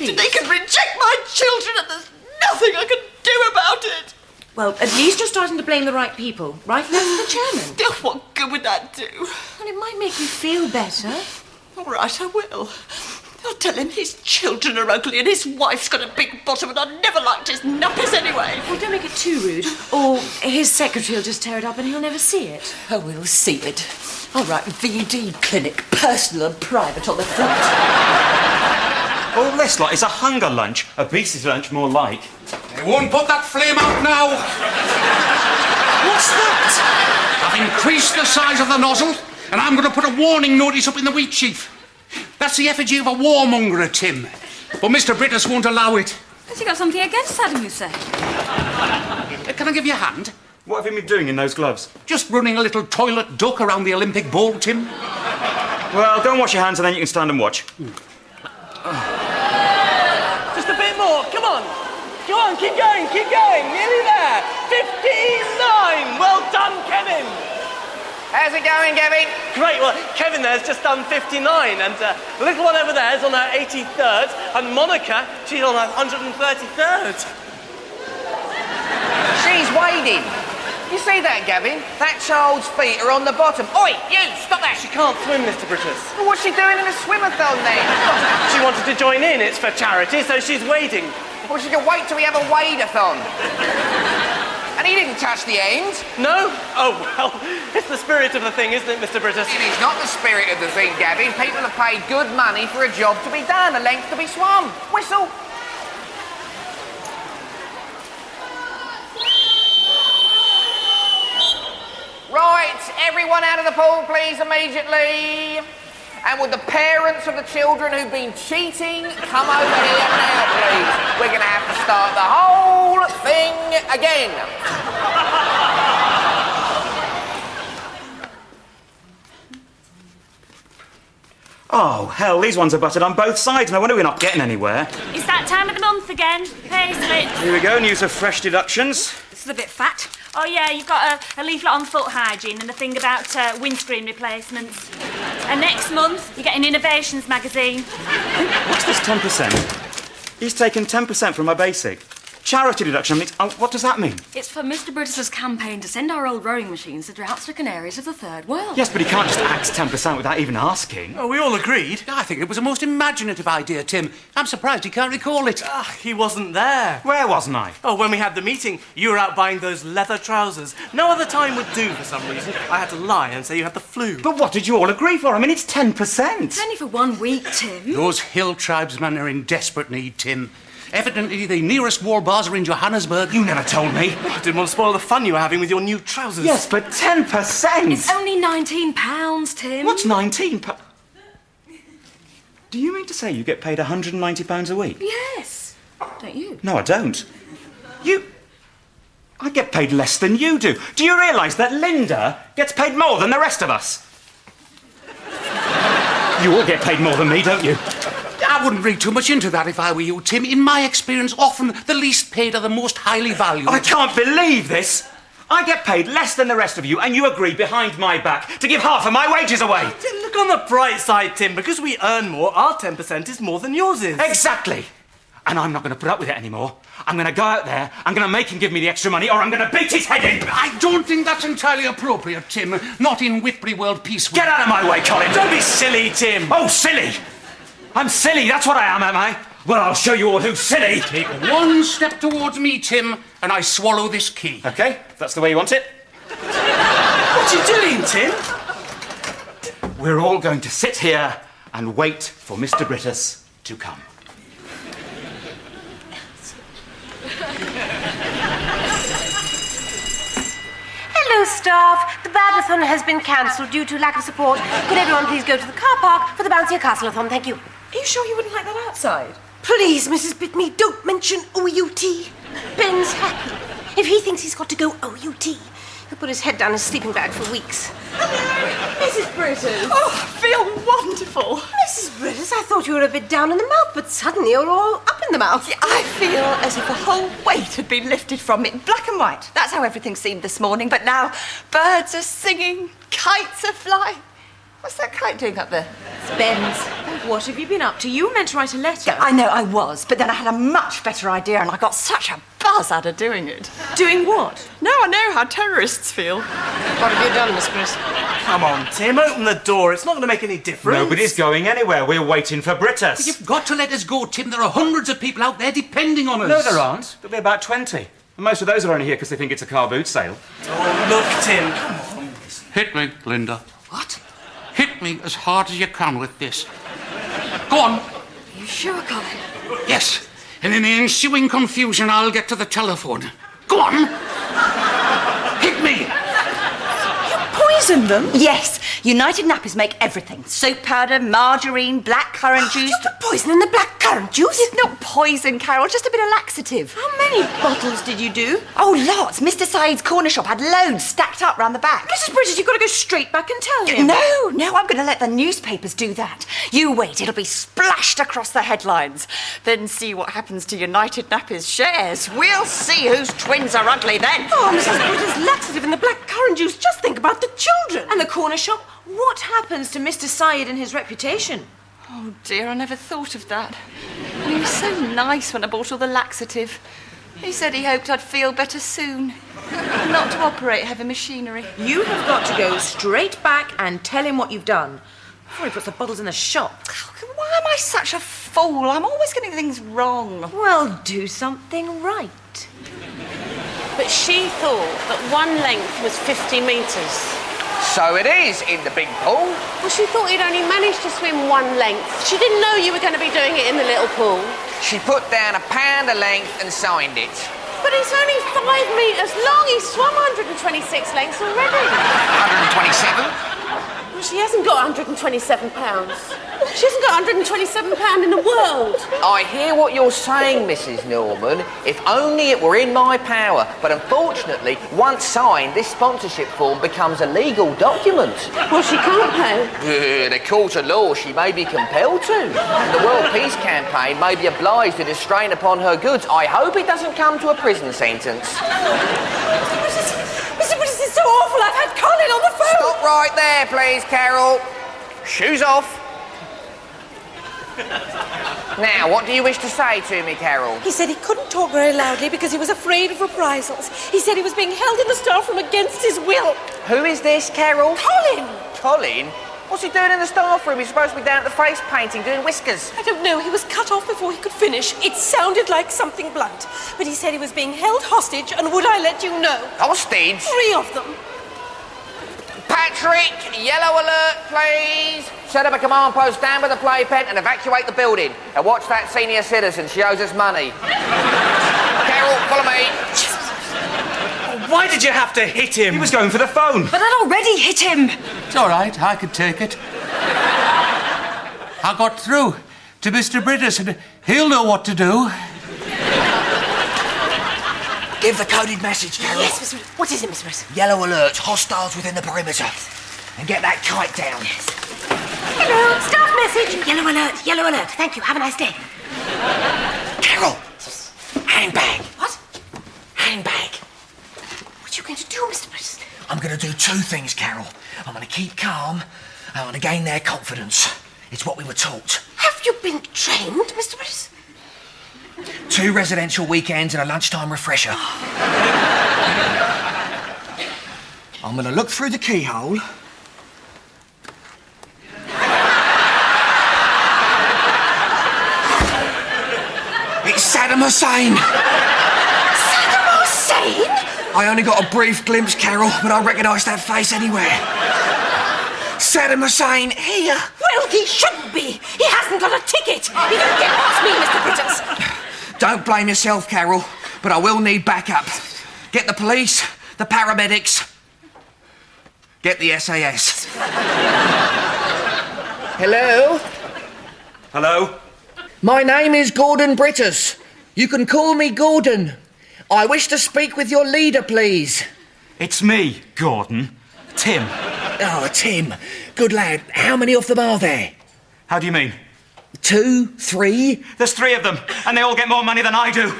speech. They can reject my children and there's nothing I can do about it. Well, at least you're starting to blame the right people. Right next to the chairman. Oh, what good would that do? Well, it might make you feel better. All right, I will. I'll tell him his children are ugly and his wife's got a big bottom and I never liked his nuppers anyway. Well, don't make it too rude. Or his secretary will just tear it up and he'll never see it. Oh, we'll see it. I'll write VD clinic, personal and private on the front. All this lot is a hunger lunch. Obesity lunch, more like. They won't put that flame out now. What's that? I've increased the size of the nozzle, and I'm going to put a warning notice up in the wheat sheaf. That's the effigy of a warmonger, Tim. But Mr. Brittas won't allow it. Has he got something against Saddam Hussein? Can I give you a hand? What have you been doing in those gloves? Just running a little toilet duck around the Olympic bowl, Tim. Well, go and wash your hands and then you can stand and watch. Just a bit more, come on. Go on, keep going, nearly there. 59, well done, Kevin. How's it going, Gavin? Great, well, Kevin there's just done 59, and the little one over there is on her 83rd, and Monica, she's on her 133rd. She's wading. You see that, Gavin? That child's feet are on the bottom. Oi, you, stop that! She can't swim, Mr. Brittas. Well, what's she doing in a swim-a-thon then? She wanted to join in, it's for charity, so she's wading. Well, she can wait till we have a wade-a-thon. And he didn't touch the end. No? Oh, well, it's the spirit of the thing, isn't it, Mr. Brittas? It is not the spirit of the thing, Gavin. People have paid good money for a job to be done, a length to be swum. Whistle. Right, everyone out of the pool, please, immediately. And would the parents of the children who've been cheating come over here now, please? We're going to have to start the whole thing again. Oh, hell, these ones are buttered on both sides. No wonder we're not getting anywhere. It's that time of the month again. Pay slips. Here we go, news of fresh deductions. This is a bit fat. Oh, yeah, you've got a leaflet on foot hygiene and a thing about windscreen replacements. And next month, you get an Innovations magazine. What's this 10%? He's taken 10% from my basic. Charity deduction means... Oh, what does that mean? It's for Mr. Brittas' campaign to send our old rowing machines to drought-stricken areas of the Third World. Yes, but he can't just axe 10% without even asking. Oh, we all agreed. I think it was a most imaginative idea, Tim. I'm surprised he can't recall it. He wasn't there. Where wasn't I? Oh, when we had the meeting, you were out buying those leather trousers. No other time would do for some reason. I had to lie and say you had the flu. But what did you all agree for? I mean, it's 10%. It's only for 1 week, Tim. Those hill tribesmen are in desperate need, Tim. Evidently, the nearest war bars are in Johannesburg. You never told me. I didn't want to spoil the fun you were having with your new trousers. Yes, but 10%! It's only £19, Tim. What's 19 pounds? Do you mean to say you get paid £190 a week? Yes. Don't you? No, I don't. I get paid less than you do. Do you realise that Linda gets paid more than the rest of us? You all get paid more than me, don't you? I wouldn't read too much into that if I were you, Tim. In my experience, often the least paid are the most highly valued. I can't believe this. I get paid less than the rest of you, and you agree behind my back to give half of my wages away. Look on the bright side, Tim. Because we earn more, our 10% is more than yours is. Exactly. And I'm not going to put up with it anymore. I'm going to go out there, I'm going to make him give me the extra money, or I'm going to beat his head in. I don't think that's entirely appropriate, Tim. Not in Whitbury World Peace Week. Get out of my way, Colin. Don't be silly, Tim. Oh, silly. I'm silly, that's what I am I? Well, I'll show you all who's silly. Take 1 step towards me, Tim, and I swallow this key. OK, if that's the way you want it. What are you doing, Tim? We're all going to sit here and wait for Mr. Brittas to come. Hello, staff. The Badathon has been cancelled due to lack of support. Could everyone please go to the car park for the Bouncy Castle-a-thon? Thank you. Are you sure you wouldn't like that outside? Please, Mrs. Bitme, don't mention OUT. Ben's happy. If he thinks he's got to go OUT, he'll put his head down his sleeping bag for weeks. Mrs. Brittas. Oh, I feel wonderful. Mrs. Brittas, I thought you were a bit down in the mouth, but suddenly you're all up in the mouth. Yeah, I feel as if a whole weight had been lifted from me. Black and white. That's how everything seemed this morning. But now birds are singing, kites are flying. What's that kite doing up there? It's Ben's. What have you been up to? You were meant to write a letter. I know I was, but then I had a much better idea and I got such a buzz out of doing it. Doing what? Now I know how terrorists feel. What have you done, Miss Britt? Come on, Tim, open the door. It's not going to make any difference. Nobody's going anywhere. We're waiting for Brittas. You've got to let us go, Tim. There are hundreds of people out there depending on us. No, there aren't. There'll be about 20. And most of those are only here because they think it's a car boot sale. Oh, look, Tim, come on. Hit me, Linda. What? Hit me as hard as you can with this. Go on. Are you sure, Colin? Yes. And in the ensuing confusion, I'll get to the telephone. Go on. Hit me. Poison them? Yes. United Nappies make everything. Soap powder, margarine, blackcurrant juice. You put poison in the blackcurrant juice? It's not poison, Carol, just a bit of laxative. How many bottles did you do? Oh, lots. Mr. Said's corner shop had loads stacked up round the back. Mrs. Brittas, you've got to go straight back and tell him. No, I'm going to let the newspapers do that. You wait, it'll be splashed across the headlines. Then see what happens to United Nappies shares. We'll see whose twins are ugly then. Oh, Mrs. Brittas, laxative in the blackcurrant juice. Just think about the children. And the corner shop? What happens to Mr. Said and his reputation? Oh dear, I never thought of that. And he was so nice when I bought all the laxative. He said he hoped I'd feel better soon. Not to operate heavy machinery. You have got to go straight back and tell him what you've done before he puts the bottles in the shop. Why am I such a fool? I'm always getting things wrong. Well, do something right. But she thought that one length was 50 metres. So it is in the big pool. Well, she thought he'd only managed to swim one length. She didn't know you were going to be doing it in the little pool. She put down a pound a length and signed it. But it's only 5 metres long. He's swum 126 lengths already. 127? Well, she hasn't got 127 pounds. She hasn't got 127 pounds in the world. I hear what you're saying, Mrs. Norman. If only it were in my power. But unfortunately, once signed, this sponsorship form becomes a legal document. Well, she can't pay. In a court of law, she may be compelled to. The World Peace Campaign may be obliged to distrain upon her goods. I hope it doesn't come to a prison sentence. Mr. Brittas, it's so awful. I've had Colin on the phone. Stop right there, please, Carol. Shoes off. Now, what do you wish to say to me, Carol? He said he couldn't talk very loudly because he was afraid of reprisals. He said he was being held in the staff room against his will. Who is this, Carol? Colin! Colin? What's he doing in the staff room? He's supposed to be down at the face painting doing whiskers. I don't know. He was cut off before he could finish. It sounded like something blunt. But he said he was being held hostage, and would I let you know? Hostage? 3 of them. Patrick, yellow alert, please. Set up a command post down by the playpen and evacuate the building. And watch that senior citizen. She owes us money. Carol, follow me. Why did you have to hit him? He was going for the phone. But I'd already hit him. It's all right. I could take it. I got through to Mr. Brittas, and he'll know what to do. Give the coded message, Carol. Yes, Mr. Brittas. What is it, Mr. Brittas? Yellow alert, hostiles within the perimeter. And get that kite down. Yes. Hello, staff message. Yellow alert, yellow alert. Thank you. Have a nice day. Carol, handbag. What? Handbag. What are you going to do, Mr. Brittas? I'm going to do 2 things, Carol. I'm going to keep calm, and I'm going to gain their confidence. It's what we were taught. Have you been trained, Mr. Brittas? 2 residential weekends and a lunchtime refresher. I'm going to look through the keyhole. It's Saddam Hussein. Saddam Hussein? I only got a brief glimpse, Carol, but I recognise that face anywhere. Saddam Hussein here. Well, he shouldn't be. He hasn't got a ticket. He can get past me, Mr. Brittas. Don't blame yourself, Carol, but I will need backup. Get the police, the paramedics, get the SAS. Hello? Hello? My name is Gordon Brittas. You can call me Gordon. I wish to speak with your leader, please. It's me, Gordon. Tim. Oh, Tim. Good lad. How many of them are there? How do you mean? 2, 3? There's 3 of them, and they all get more money than I do.